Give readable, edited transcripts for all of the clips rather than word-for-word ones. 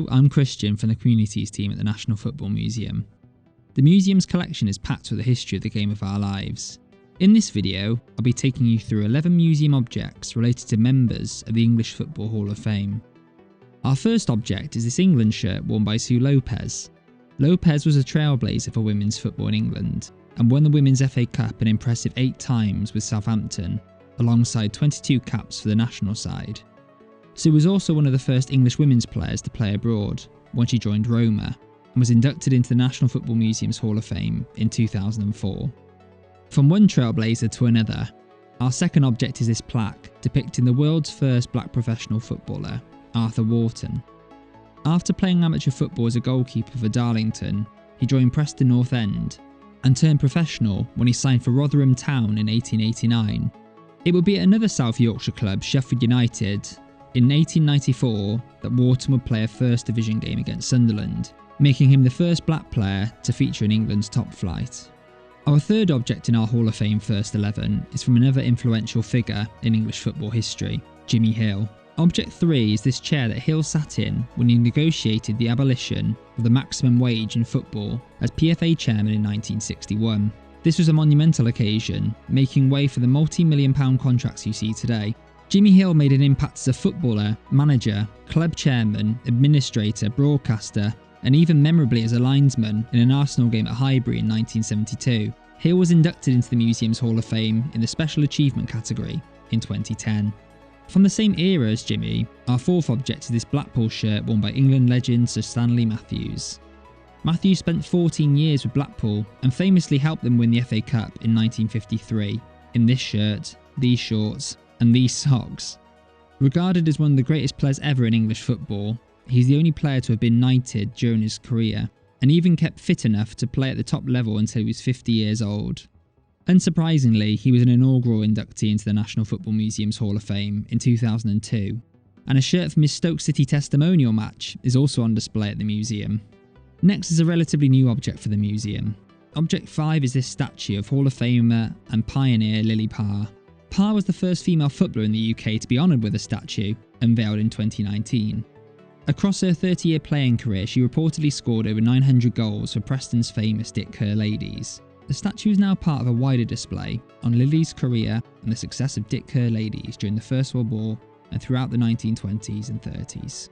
Hello, I'm Christian from the Communities team at the National Football Museum. The museum's collection is packed with the history of the game of our lives. In this video, I'll be taking you through 11 museum objects related to members of the English Football Hall of Fame. Our first object is this England shirt worn by Sue Lopez. Lopez was a trailblazer for women's football in England and won the Women's FA Cup an impressive 8 times with Southampton, alongside 22 caps for the national side. Sue was also one of the first English women's players to play abroad when she joined Roma and was inducted into the National Football Museum's Hall of Fame in 2004. From one trailblazer to another, our second object is this plaque depicting the world's first black professional footballer, Arthur Wharton. After playing amateur football as a goalkeeper for Darlington, he joined Preston North End and turned professional when he signed for Rotherham Town in 1889. It would be at another South Yorkshire club, Sheffield United, in 1894 that Wharton would play a First Division game against Sunderland, making him the first black player to feature in England's top flight. Our third object in our Hall of Fame First 11 is from another influential figure in English football history, Jimmy Hill. Object 3 is this chair that Hill sat in when he negotiated the abolition of the maximum wage in football as PFA chairman in 1961. This was a monumental occasion, making way for the multi-million-pound contracts you see today. Jimmy Hill made an impact as a footballer, manager, club chairman, administrator, broadcaster, and even memorably as a linesman in an Arsenal game at Highbury in 1972. Hill was inducted into the museum's Hall of Fame in the Special Achievement category in 2010. From the same era as Jimmy, our fourth object is this Blackpool shirt worn by England legend Sir Stanley Matthews. Matthews spent 14 years with Blackpool and famously helped them win the FA Cup in 1953 in this shirt, these shorts, and these socks. Regarded as one of the greatest players ever in English football, he's the only player to have been knighted during his career and even kept fit enough to play at the top level until he was 50 years old. Unsurprisingly, he was an inaugural inductee into the National Football Museum's Hall of Fame in 2002, and a shirt from his Stoke City testimonial match is also on display at the museum. Next is a relatively new object for the museum. Object 5 is this statue of Hall of Famer and pioneer Lily Parr. Parr was the first female footballer in the UK to be honoured with a statue, unveiled in 2019. Across her 30-year playing career, she reportedly scored over 900 goals for Preston's famous Dick Kerr ladies. The statue is now part of a wider display on Lily's career and the success of Dick Kerr ladies during the First World War and throughout the 1920s and 30s.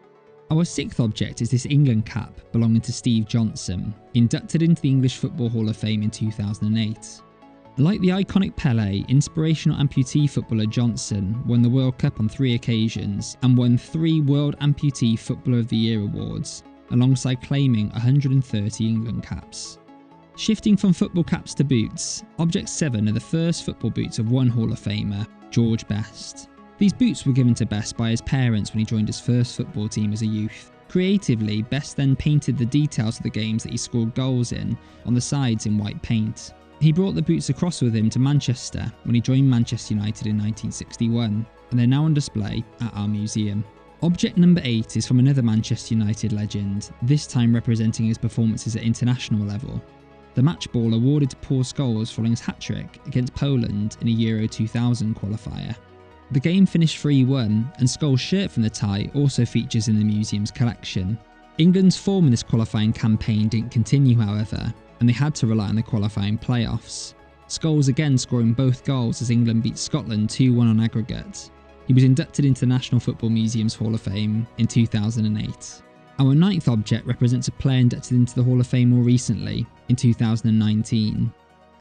Our sixth object is this England cap belonging to Steve Johnson, inducted into the English Football Hall of Fame in 2008. Like the iconic Pelé, inspirational amputee footballer Johnson won the World Cup on 3 occasions and won 3 World Amputee Footballer of the Year awards, alongside claiming 130 England caps. Shifting from football caps to boots, Object 7 are the first football boots of one Hall of Famer, George Best. These boots were given to Best by his parents when he joined his first football team as a youth. Creatively, Best then painted the details of the games that he scored goals in on the sides in white paint. He brought the boots across with him to Manchester when he joined Manchester United in 1961, and they're now on display at our museum. Object number 8 is from another Manchester United legend, this time representing his performances at international level. The match ball awarded to Paul Scholes following his hat-trick against Poland in a Euro 2000 qualifier. The game finished 3-1, and Scholes' shirt from the tie also features in the museum's collection. England's form in this qualifying campaign didn't continue, however, and they had to rely on the qualifying playoffs. Scholes again scoring both goals as England beat Scotland 2-1 on aggregate. He was inducted into the National Football Museum's Hall of Fame in 2008. Our ninth object represents a player inducted into the Hall of Fame more recently, in 2019.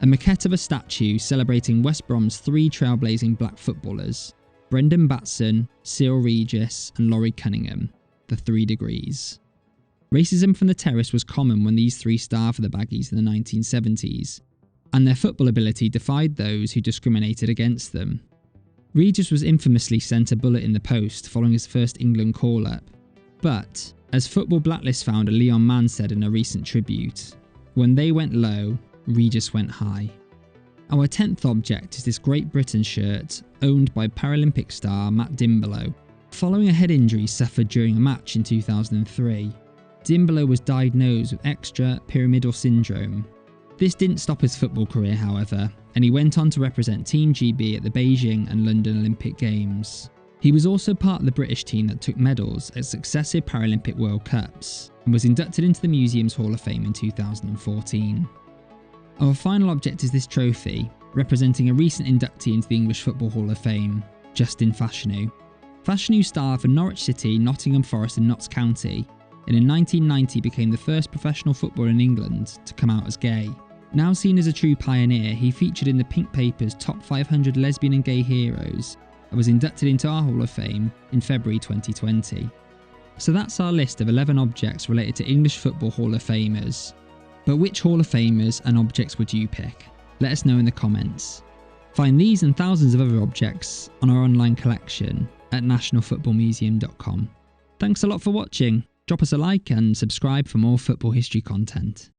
A maquette of a statue celebrating West Brom's 3 trailblazing black footballers, Brendan Batson, Cyril Regis and Laurie Cunningham, the 3 degrees. Racism from the terrace was common when these 3 starred for the Baggies in the 1970s, and their football ability defied those who discriminated against them. Regis was infamously sent a bullet in the post following his first England call-up, but, as Football Blacklist founder Leon Mann said in a recent tribute, when they went low, Regis went high. Our 10th object is this Great Britain shirt, owned by Paralympic star Matt Dimbylow. Following a head injury suffered during a match in 2003, Dimbylow was diagnosed with extrapyramidal syndrome. This didn't stop his football career, however, and he went on to represent Team GB at the Beijing and London Olympic Games. He was also part of the British team that took medals at successive Paralympic World Cups and was inducted into the museum's Hall of Fame in 2014. Our final object is this trophy, representing a recent inductee into the English Football Hall of Fame, Justin Fashanu. Fashanu starred for Norwich City, Nottingham Forest and Notts County, and in 1990 became the first professional footballer in England to come out as gay. Now seen as a true pioneer, he featured in the Pink Paper's Top 500 Lesbian and Gay Heroes and was inducted into our Hall of Fame in February 2020. So that's our list of 11 objects related to English Football Hall of Famers. But which Hall of Famers and objects would you pick? Let us know in the comments. Find these and thousands of other objects on our online collection at nationalfootballmuseum.com. Thanks a lot for watching. Drop us a like and subscribe for more football history content.